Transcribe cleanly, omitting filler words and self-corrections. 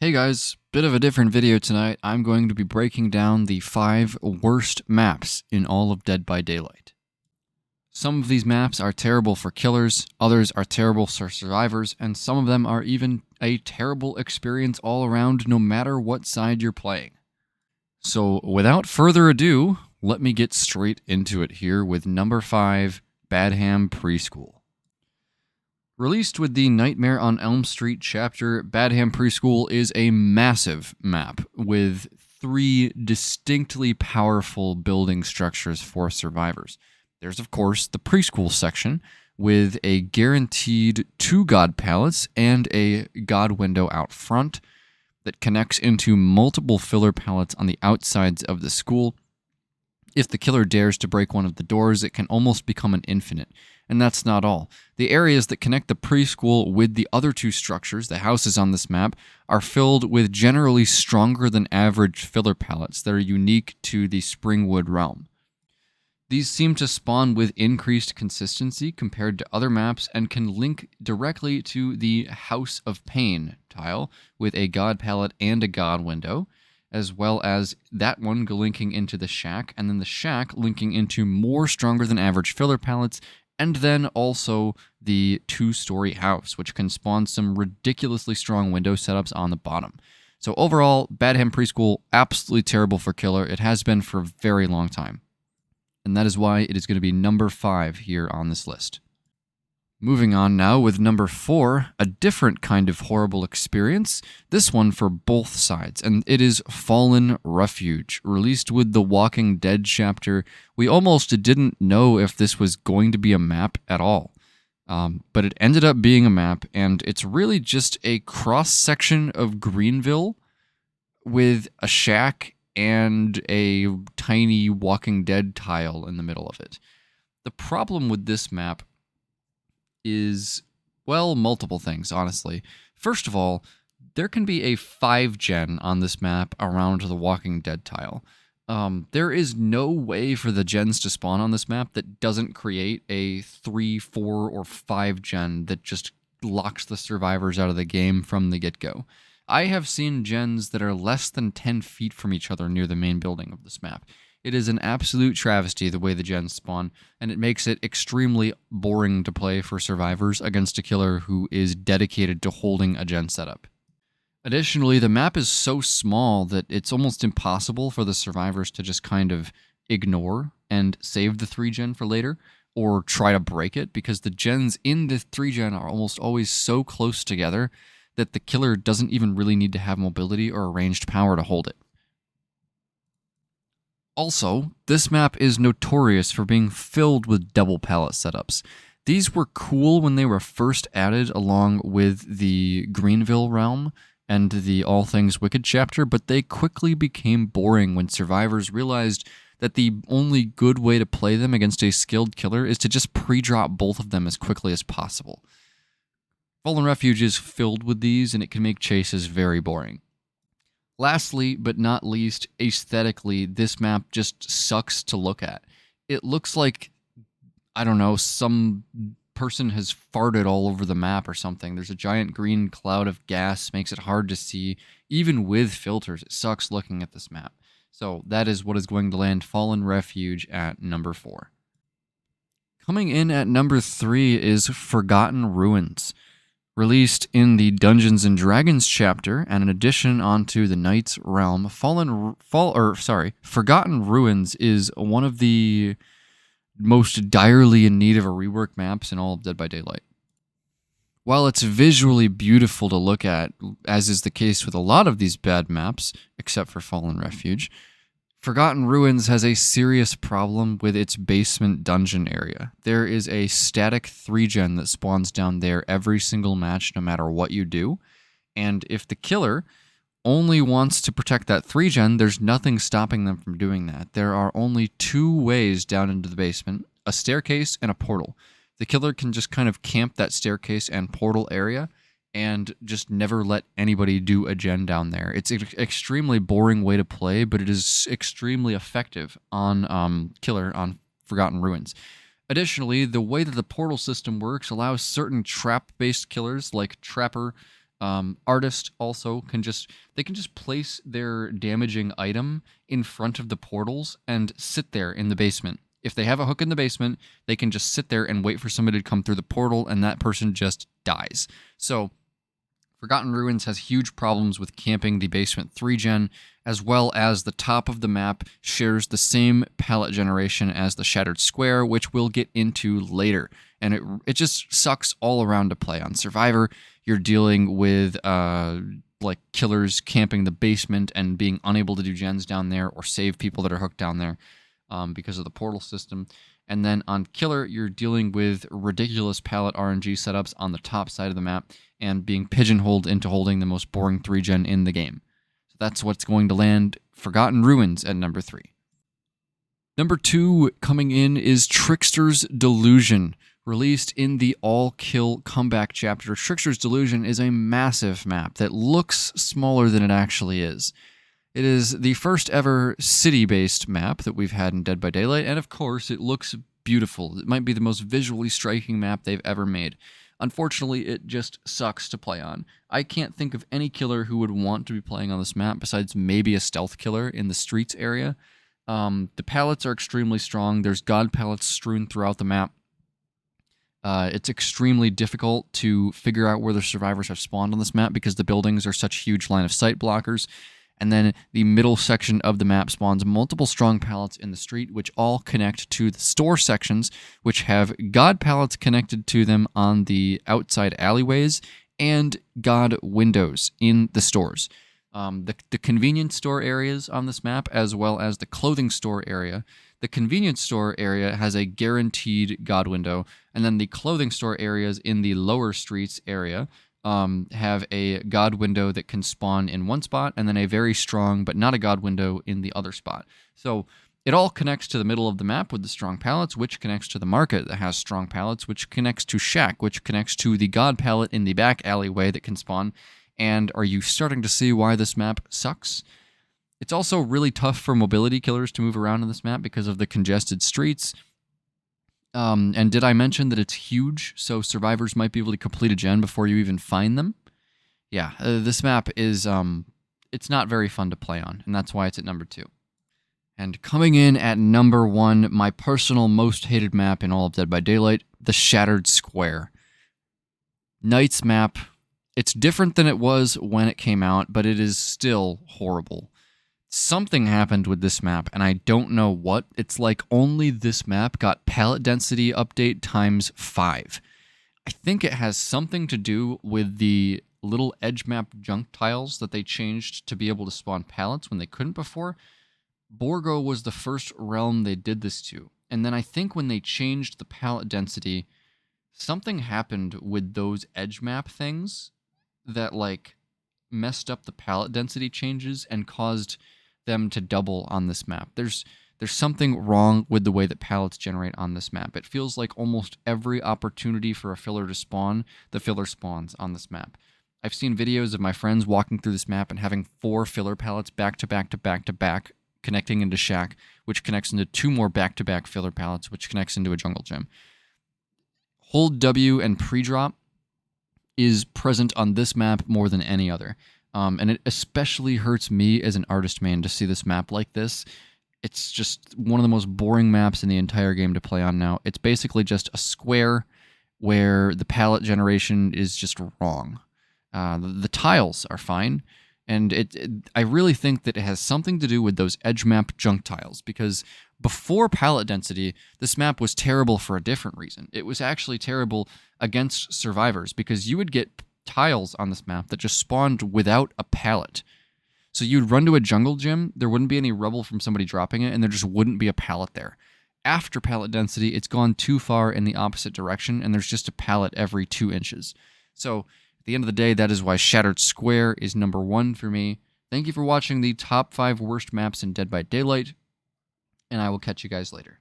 Hey guys, bit of a different video tonight. I'm going to be breaking down the 5 worst maps in all of Dead by Daylight. Some of these maps are terrible for killers, others are terrible for survivors, and some of them are even a terrible experience all around no matter what side you're playing. So without further ado, let me get straight into it here with number 5, Badham Preschool. Released with the Nightmare on Elm Street chapter, Badham Preschool is a massive map with 3 distinctly powerful building structures for survivors. There's, of course, the preschool section with a guaranteed 2 god pallets and a god window out front that connects into multiple filler pallets on the outsides of the school. If the killer dares to break one of the doors, it can almost become an infinite. And that's not all. The areas that connect the preschool with the other 2 structures, the houses on this map, are filled with generally stronger than average filler pallets that are unique to the Springwood realm. These seem to spawn with increased consistency compared to other maps and can link directly to the House of Pain tile with a god pallet and a god window, as well as that one linking into the shack, and then the shack linking into more stronger than average filler pallets, and then also the 2-story house, which can spawn some ridiculously strong window setups on the bottom. So overall, Badham Preschool, absolutely terrible for killer. It has been for a very long time. And that is why it is going to be number 5 here on this list. Moving on now with number 4, a different kind of horrible experience, this one for both sides, and it is Fallen Refuge. Released with the Walking Dead chapter, we almost didn't know if this was going to be a map at all. But it ended up being a map, and it's really just a cross-section of Greenville with a shack and a tiny Walking Dead tile in the middle of it. The problem with this map is, well, multiple things, honestly. First of all, there can be a 5-gen on this map around the Walking Dead tile. There is no way for the gens to spawn on this map that doesn't create a 3, 4, or 5-gen that just locks the survivors out of the game from the get-go. I have seen gens that are less than 10 feet from each other near the main building of this map. It is an absolute travesty the way the gens spawn, and it makes it extremely boring to play for survivors against a killer who is dedicated to holding a gen setup. Additionally, the map is so small that it's almost impossible for the survivors to just kind of ignore and save the 3-gen for later, or try to break it, because the gens in the 3-gen are almost always so close together that the killer doesn't even really need to have mobility or ranged power to hold it. Also, this map is notorious for being filled with double pallet setups. These were cool when they were first added along with the Greenville realm and the All Things Wicked chapter, but they quickly became boring when survivors realized that the only good way to play them against a skilled killer is to just pre-drop both of them as quickly as possible. Fallen Refuge is filled with these, and it can make chases very boring. Lastly, but not least, aesthetically, this map just sucks to look at. It looks like, I don't know, some person has farted all over the map or something. There's a giant green cloud of gas, makes it hard to see. Even with filters, it sucks looking at this map. So that is what is going to land Fallen Refuge at number 4. Coming in at number 3 is Forgotten Ruins. Released in the Dungeons and Dragons chapter and an addition onto the Knight's Realm, Forgotten Ruins is one of the most direly in need of a rework maps in all of Dead by Daylight. While it's visually beautiful to look at, as is the case with a lot of these bad maps, except for Fallen Refuge, Forgotten Ruins has a serious problem with its basement dungeon area. There is a static 3-gen that spawns down there every single match, no matter what you do. And if the killer only wants to protect that 3-gen, there's nothing stopping them from doing that. There are only 2 ways down into the basement, a staircase and a portal. The killer can just kind of camp that staircase and portal area and just never let anybody do a gen down there. It's an extremely boring way to play, but it is extremely effective on killer on Forgotten Ruins. Additionally, the way that the portal system works allows certain trap-based killers like Trapper Artists also can just place their damaging item in front of the portals and sit there in the basement. If they have a hook in the basement, they can just sit there and wait for somebody to come through the portal, and that person just dies. So Forgotten Ruins has huge problems with camping the basement 3-gen, as well as the top of the map shares the same pallet generation as the Shattered Square, which we'll get into later. And it just sucks all around to play on. Survivor, you're dealing with like killers camping the basement and being unable to do gens down there or save people that are hooked down there because of the portal system. And then on Killer, you're dealing with ridiculous pallet RNG setups on the top side of the map and being pigeonholed into holding the most boring 3-gen in the game. So that's what's going to land Forgotten Ruins at number 3. Number 2 coming in is Trickster's Delusion. Released in the all-kill comeback chapter, Trickster's Delusion is a massive map that looks smaller than it actually is. It is the first ever city-based map that we've had in Dead by Daylight, and of course, it looks beautiful. It might be the most visually striking map they've ever made. Unfortunately, it just sucks to play on. I can't think of any killer who would want to be playing on this map besides maybe a stealth killer in the streets area. The pallets are extremely strong. There's god pallets strewn throughout the map. It's extremely difficult to figure out where the survivors have spawned on this map because the buildings are such huge line of sight blockers. And then the middle section of the map spawns multiple strong pallets in the street, which all connect to the store sections, which have god pallets connected to them on the outside alleyways and god windows in the stores. The convenience store areas on this map, as well as the clothing store area. The convenience store area has a guaranteed god window, and then the clothing store areas in the lower streets area have a god window that can spawn in one spot, and then a very strong but not a god window in the other spot. So it all connects to the middle of the map with the strong pallets, which connects to the market that has strong pallets, which connects to Shack, which connects to the god pallet in the back alleyway that can spawn. And are you starting to see why this map sucks? It's also really tough for mobility killers to move around on this map because of the congested streets. And did I mention that it's huge, so survivors might be able to complete a gen before you even find them? Yeah, this map is, it's not very fun to play on, and that's why it's at number 2. And coming in at number 1, my personal most hated map in all of Dead by Daylight, the Shattered Square. Knight's map. It's different than it was when it came out, but it is still horrible. Something happened with this map, and I don't know what. It's like only this map got pallet density update times 5. I think it has something to do with the little edge map junk tiles that they changed to be able to spawn pallets when they couldn't before. Borgo was the first realm they did this to, and then I think when they changed the pallet density, something happened with those edge map things that like messed up the pallet density changes and caused them to double on this map. There's something wrong with the way that pallets generate on this map. It feels like almost every opportunity for a filler to spawn, the filler spawns on this map. I've seen videos of my friends walking through this map and having 4 filler pallets back to back to back to back, connecting into Shack, which connects into 2 more back-to-back filler pallets, which connects into a jungle gym. Hold W and pre-drop is present on this map more than any other. And it especially hurts me as an artist man to see this map like this. It's just one of the most boring maps in the entire game to play on now. It's basically just a square where the pallet generation is just wrong. The tiles are fine, and I really think that it has something to do with those edge map junk tiles, because before pallet density, this map was terrible for a different reason. It was actually terrible against survivors, because you would get tiles on this map that just spawned without a pallet. So you'd run to a jungle gym, there wouldn't be any rubble from somebody dropping it, and there just wouldn't be a pallet there. After pallet density, it's gone too far in the opposite direction, and there's just a pallet every 2 inches. So at the end of the day, that is why Shattered Square is number 1 for me. Thank you for watching the top 5 worst maps in Dead by Daylight, and I will catch you guys later.